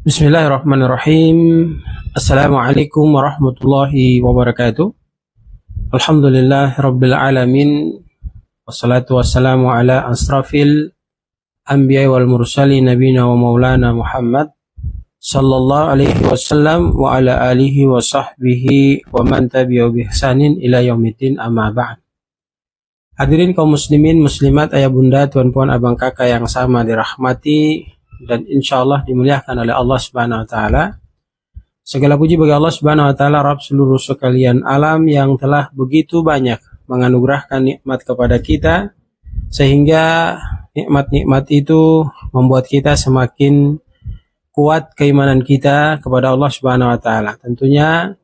Bismillahirrahmanirrahim. Assalamualaikum warahmatullahi wabarakatuh. Alhamdulillah rabbil alamin. Wassalatu wassalamu ala asrafil anbiya wal mursalin nabina wa maulana Muhammad sallallahu alaihi wasallam wa ala alihi wa sahbihi wa man tabi'u bi ihsanin ila yaumiddin, amma ba'd. Hadirin kaum muslimin muslimat, ayah bunda, tuan-puan, abang kakak yang sama dirahmati dan insyaallah dimuliakan oleh Allah Subhanahu wa taala. Segala puji bagi Allah Subhanahu wa taala, Rabb seluruh sekalian alam, yang telah begitu banyak menganugerahkan nikmat kepada kita, sehingga nikmat-nikmat itu membuat kita semakin kuat keimanan kita kepada Allah Subhanahu wa taala. Tentunya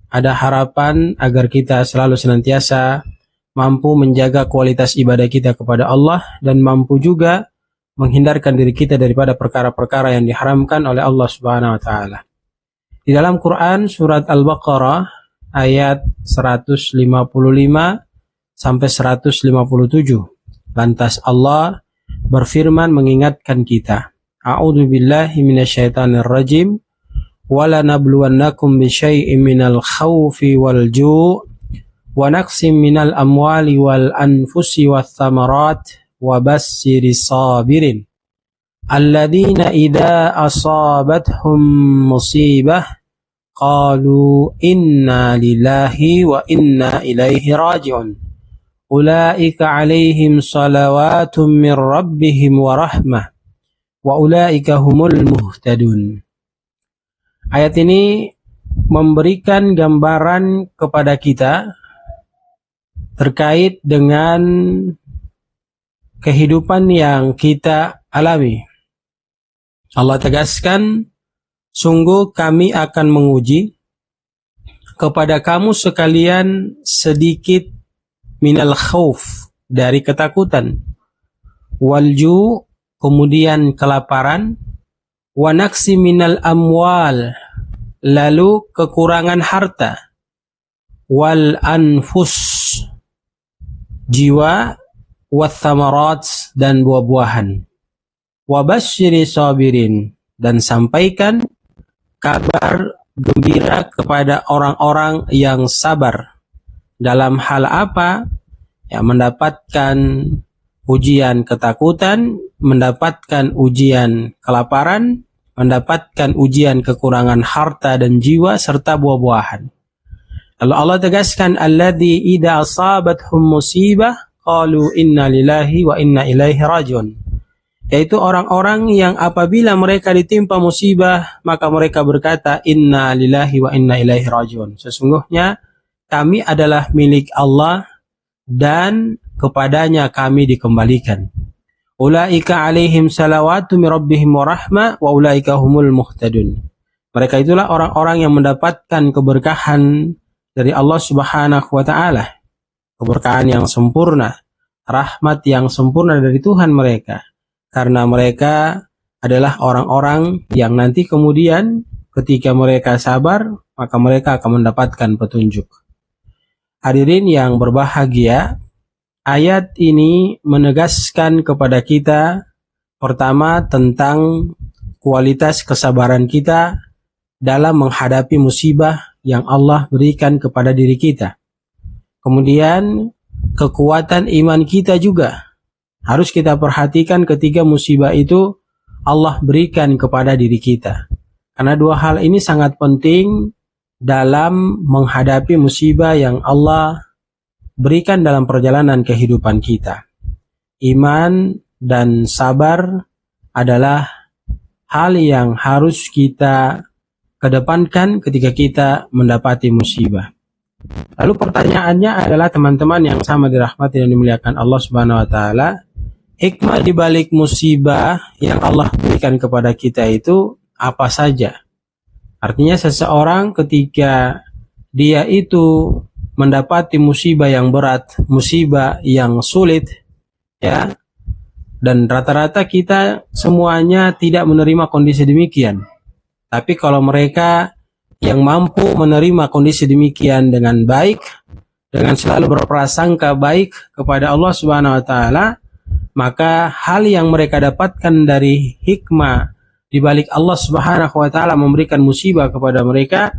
ada harapan agar kita selalu senantiasa mampu menjaga kualitas ibadah kita kepada Allah dan mampu juga menghindarkan diri kita daripada perkara-perkara yang diharamkan oleh Allah Subhanahu wa taala. Di dalam Quran surat Al-Baqarah ayat 155 sampai 157, lantas Allah berfirman mengingatkan kita, A'udzu billahi minasyaitonir rajim, wa lanabluwannakum bisyai'in minal khaufi wal ju' wa naqsim minal amwali wal anfusi wath thamarat wa bassiris sabirin alladzina idza asabathum musibah qalu inna lillahi wa inna ilaihi raji'un ulaika alaihim salawatun min rabbihim wa rahmah wa ulaika humul muhtadun. Ayat ini memberikan gambaran kepada kita terkait dengan kehidupan yang kita alami. Allah tegaskan, sungguh kami akan menguji kepada kamu sekalian sedikit minal khauf, dari ketakutan, walju, kemudian kelaparan, wa naqsi minal amwal, lalu kekurangan harta, wal anfus, jiwa, wathamarat, dan buah-buahan, wabasyiri sabirin, dan sampaikan kabar gembira kepada orang-orang yang sabar. Dalam hal apa? Ya, mendapatkan ujian ketakutan, mendapatkan ujian kelaparan, mendapatkan ujian kekurangan harta dan jiwa serta buah-buahan. Lalu Allah tegaskan, alladzi idza asabathum musibah qalu inna lillahi wa inna ilaihi raji'un, yaitu orang-orang yang apabila mereka ditimpa musibah maka mereka berkata inna lillahi wa inna ilaihi raji'un, sesungguhnya kami adalah milik Allah dan kepadanya kami dikembalikan. Ulaika alaihim salawatu min rabbihim wa rahmah wa ulaika humul muhtadun, mereka itulah orang-orang yang mendapatkan keberkahan dari Allah Subhanahu wa taala, keberkahan yang sempurna, rahmat yang sempurna dari Tuhan mereka, karena mereka adalah orang-orang yang nanti kemudian ketika mereka sabar maka mereka akan mendapatkan petunjuk. Hadirin yang berbahagia, ayat ini menegaskan kepada kita pertama tentang kualitas kesabaran kita dalam menghadapi musibah yang Allah berikan kepada diri kita. Kemudian kekuatan iman kita juga harus kita perhatikan ketika musibah itu Allah berikan kepada diri kita. Karena dua hal ini sangat penting dalam menghadapi musibah yang Allah berikan dalam perjalanan kehidupan kita. Iman dan sabar adalah hal yang harus kita kedepankan ketika kita mendapati musibah. Lalu pertanyaannya adalah, teman-teman yang sama dirahmati dan dimuliakan Allah Subhanahu wa taala, hikmah di balik musibah yang Allah berikan kepada kita itu apa saja? Artinya seseorang ketika dia itu mendapati musibah yang berat, musibah yang sulit, ya, dan rata-rata kita semuanya tidak menerima kondisi demikian. Tapi kalau mereka yang mampu menerima kondisi demikian dengan baik, dengan selalu berprasangka baik kepada Allah Subhanahu wa taala, maka hal yang mereka dapatkan dari hikmah di balik Allah Subhanahu wa taala memberikan musibah kepada mereka,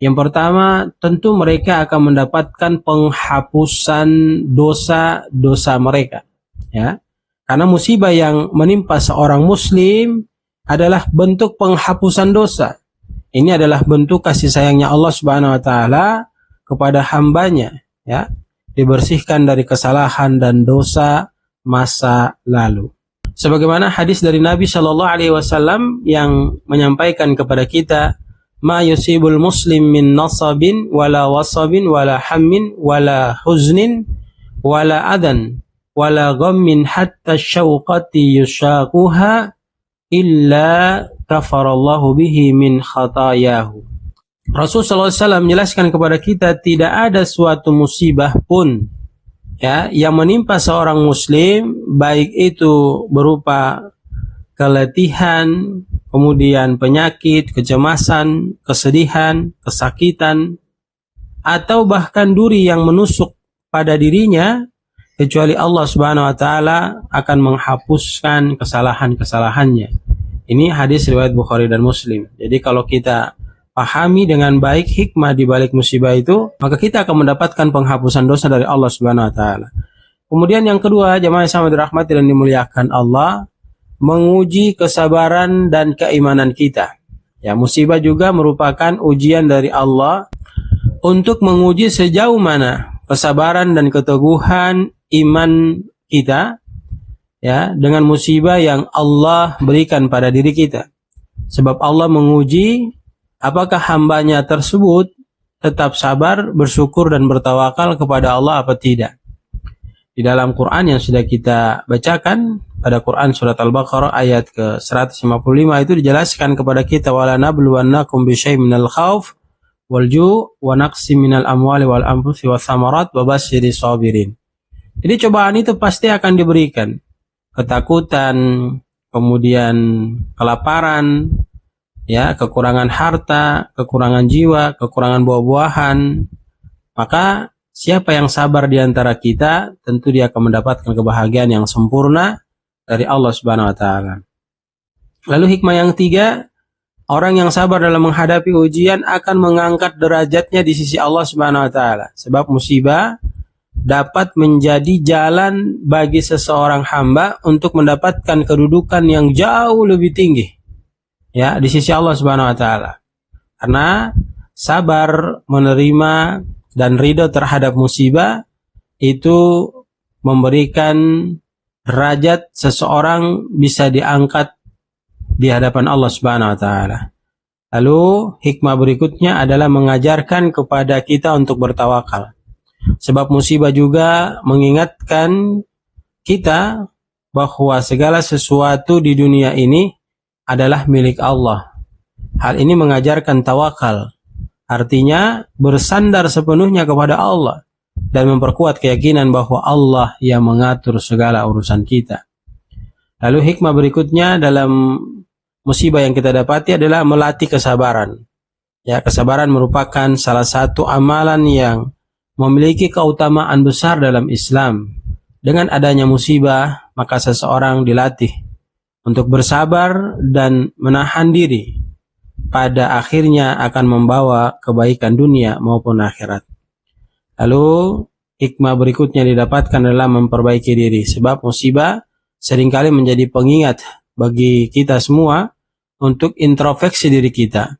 yang pertama tentu mereka akan mendapatkan penghapusan dosa-dosa mereka, ya. Karena musibah yang menimpa seorang muslim adalah bentuk penghapusan dosa. Ini adalah bentuk kasih sayangnya Allah Subhanahu wa taala kepada hambanya, ya. Dibersihkan dari kesalahan dan dosa masa lalu. Sebagaimana hadis dari Nabi Shallallahu Alaihi Wasallam yang menyampaikan kepada kita, ma yusibul muslim min nasabin wala wasabin wala hammin wala huznin wala adan wala ghammin hatta syauqati yushaquha illa kafarallahu bihi min khatayahu. Rasulullah SAW menjelaskan kepada kita tidak ada suatu musibah pun, ya, yang menimpa seorang muslim, baik itu berupa keletihan, kemudian penyakit, kecemasan, kesedihan, kesakitan, atau bahkan duri yang menusuk pada dirinya, kecuali Allah Subhanahu wa taala akan menghapuskan kesalahan-kesalahannya. Ini hadis riwayat Bukhari dan Muslim. Jadi kalau kita pahami dengan baik hikmah di balik musibah itu, maka kita akan mendapatkan penghapusan dosa dari Allah Subhanahu wa taala. Kemudian yang kedua, jemaah yang sama dirahmati dan dimuliakan Allah, menguji kesabaran dan keimanan kita. Ya, musibah juga merupakan ujian dari Allah untuk menguji sejauh mana kesabaran dan keteguhan iman kita, ya, dengan musibah yang Allah berikan pada diri kita. Sebab Allah menguji apakah hambanya tersebut tetap sabar, bersyukur dan bertawakal kepada Allah apa tidak. Di dalam Quran yang sudah kita bacakan, pada Quran surat Al-Baqarah ayat ke-155 itu dijelaskan kepada kita, wala nabluwannakum bisyai'in minal khauf wal ju' wa naqsim minal amwali wal anfusi was samarat wa basyyiris sabirin. Jadi cobaan itu pasti akan diberikan. Ketakutan, kemudian kelaparan, ya, kekurangan harta, kekurangan jiwa, kekurangan buah-buahan. Maka siapa yang sabar di antara kita, tentu dia akan mendapatkan kebahagiaan yang sempurna dari Allah Subhanahu wa taala. Lalu hikmah yang tiga, orang yang sabar dalam menghadapi ujian akan mengangkat derajatnya di sisi Allah Subhanahu wa taala. Sebab musibah dapat menjadi jalan bagi seseorang hamba untuk mendapatkan kedudukan yang jauh lebih tinggi, ya, di sisi Allah Subhanahu wa taala. Karena sabar menerima dan ridho terhadap musibah itu memberikan derajat seseorang bisa diangkat di hadapan Allah Subhanahu wa taala. Lalu hikmah berikutnya adalah mengajarkan kepada kita untuk bertawakal. Sebab musibah juga mengingatkan kita bahwa segala sesuatu di dunia ini adalah milik Allah. Hal ini mengajarkan tawakal. Artinya bersandar sepenuhnya kepada Allah dan memperkuat keyakinan bahwa Allah yang mengatur segala urusan kita. Lalu hikmah berikutnya dalam musibah yang kita dapati adalah melatih kesabaran. Ya, kesabaran merupakan salah satu amalan yang memiliki keutamaan besar dalam Islam. Dengan adanya musibah, maka seseorang dilatih untuk bersabar dan menahan diri. Pada akhirnya akan membawa kebaikan dunia maupun akhirat. Lalu hikmah berikutnya didapatkan adalah memperbaiki diri. Sebab musibah seringkali menjadi pengingat bagi kita semua untuk introspeksi diri kita.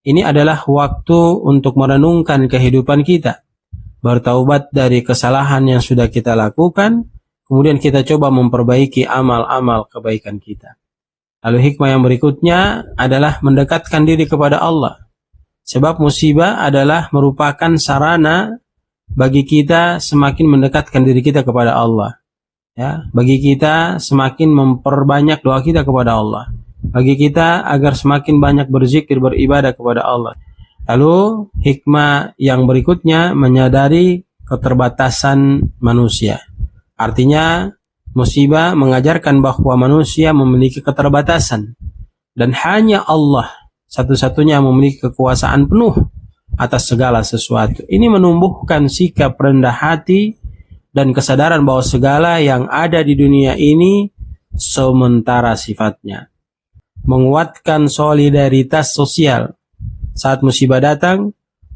Ini adalah waktu untuk merenungkan kehidupan kita, bertaubat dari kesalahan yang sudah kita lakukan, kemudian kita coba memperbaiki amal-amal kebaikan kita. Lalu hikmah yang berikutnya adalah mendekatkan diri kepada Allah. Sebab musibah adalah merupakan sarana bagi kita semakin mendekatkan diri kita kepada Allah. Ya, bagi kita semakin memperbanyak doa kita kepada Allah. Bagi kita agar semakin banyak berzikir, beribadah kepada Allah. Lalu hikmah yang berikutnya menyadari keterbatasan manusia. Artinya musibah mengajarkan bahwa manusia memiliki keterbatasan dan hanya Allah satu-satunya yang memiliki kekuasaan penuh atas segala sesuatu. Ini menumbuhkan sikap rendah hati dan kesadaran bahwa segala yang ada di dunia ini sementara sifatnya. menguatkan solidaritas sosial. Saat musibah datang,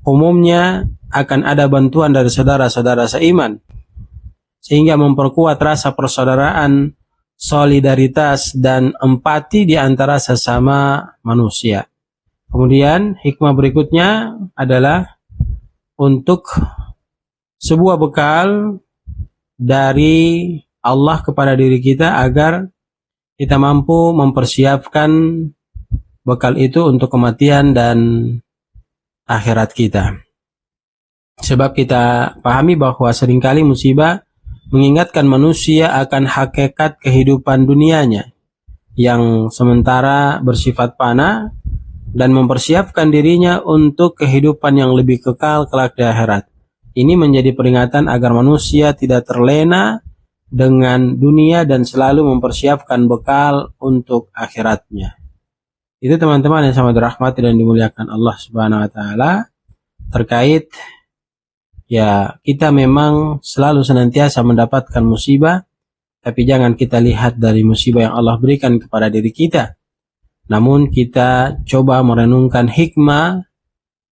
umumnya akan ada bantuan dari saudara-saudara seiman, sehingga memperkuat rasa persaudaraan, solidaritas, dan empati di antara sesama manusia. Kemudian hikmah berikutnya adalah untuk sebuah bekal dari Allah kepada diri kita agar kita mampu mempersiapkan bekal itu untuk kematian dan akhirat kita. Sebab kita pahami bahwa seringkali musibah mengingatkan manusia akan hakikat kehidupan dunianya yang sementara bersifat fana dan mempersiapkan dirinya untuk kehidupan yang lebih kekal kelak di akhirat. Ini menjadi peringatan agar manusia tidak terlena dengan dunia dan selalu mempersiapkan bekal untuk akhiratnya. Itu teman-teman yang sama dirahmati dan dimuliakan Allah Subhanahu wa taala terkait ya kita memang selalu senantiasa mendapatkan musibah, tapi jangan kita lihat dari musibah yang Allah berikan kepada diri kita. Namun kita coba merenungkan hikmah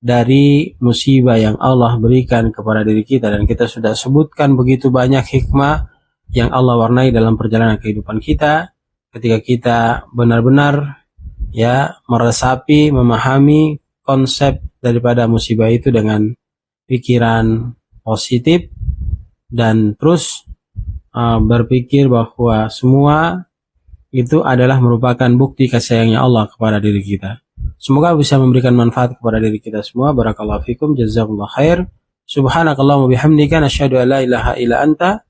dari musibah yang Allah berikan kepada diri kita, dan kita sudah sebutkan begitu banyak hikmah yang Allah warnai dalam perjalanan kehidupan kita ketika kita benar-benar ya meresapi, memahami konsep daripada musibah itu dengan pikiran positif dan terus berpikir bahwa semua itu adalah merupakan bukti kasih sayangnya Allah kepada diri kita. Semoga bisa memberikan manfaat kepada diri kita semua. Barakallahu fikum, jazakumullah khair. Subhanakallahumma bihamdika nasyhadu an la ilaha illa anta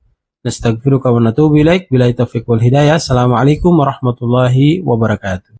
nastaghfiruka wa natubu ilaik. Billahi taufiq wal hidayah. Assalamualaikum warahmatullahi wabarakatuh.